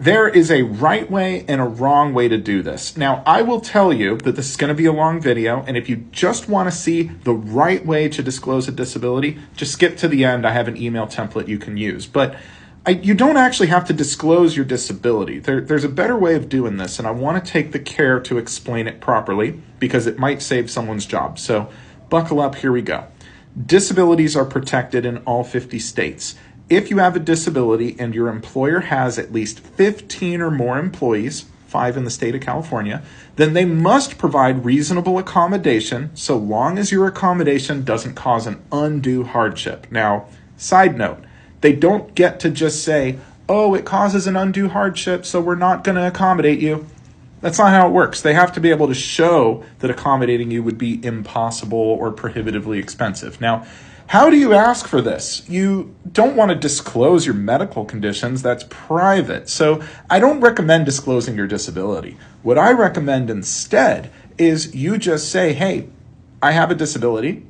There is a right way and a wrong way to do this. Now, I will tell you that this is going to be a long video, and if you just want to see the right way to disclose a disability, just skip to the end. I have an email template you can use. But you don't actually have to disclose your disability. There's a better way of doing this, and I want to take the care to explain it properly because it might save someone's job. So buckle up, here we go. Disabilities are protected in all 50 states. If you have a disability and your employer has at least 15 or more employees, 5 in the state of California, then they must provide reasonable accommodation so long as your accommodation doesn't cause an undue hardship. Now, side note, they don't get to just say, oh, it causes an undue hardship, so we're not going to accommodate you. That's not how it works. They have to be able to show that accommodating you would be impossible or prohibitively expensive. Now, how do you ask for this? You don't want to disclose your medical conditions. That's private. So I don't recommend disclosing your disability. What I recommend instead is you just say, hey, I have a disability.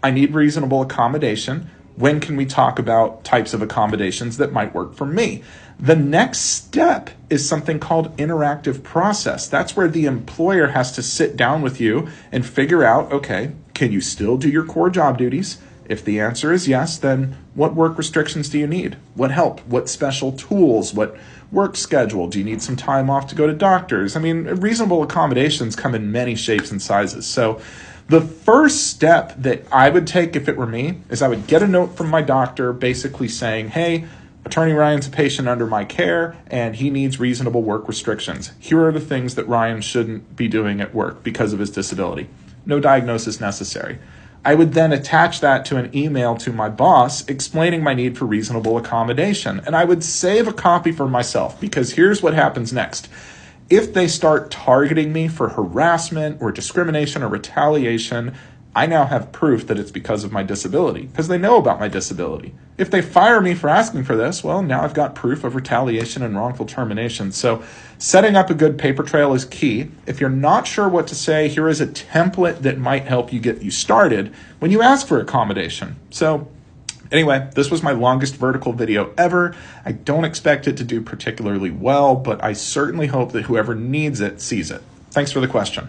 I need reasonable accommodation. When can we talk about types of accommodations that might work for me? The next step is something called interactive process. That's where the employer has to sit down with you and figure out, okay, can you still do your core job duties? If the answer is yes, then what work restrictions do you need? What help? What special tools? What work schedule? Do you need some time off to go to doctors? I mean, reasonable accommodations come in many shapes and sizes. So the first step that I would take if it were me is I would get a note from my doctor basically saying, hey, Attorney Ryan's a patient under my care and he needs reasonable work restrictions. Here are the things that Ryan shouldn't be doing at work because of his disability. No diagnosis necessary. I would then attach that to an email to my boss explaining my need for reasonable accommodation. And I would save a copy for myself because here's what happens next. If they start targeting me for harassment or discrimination or retaliation, I now have proof that it's because of my disability because they know about my disability. If they fire me for asking for this, well, now I've got proof of retaliation and wrongful termination. So setting up a good paper trail is key. If you're not sure what to say, here is a template that might help you get you started when you ask for accommodation. So anyway, this was my longest vertical video ever. I don't expect it to do particularly well, but I certainly hope that whoever needs it sees it. Thanks for the question.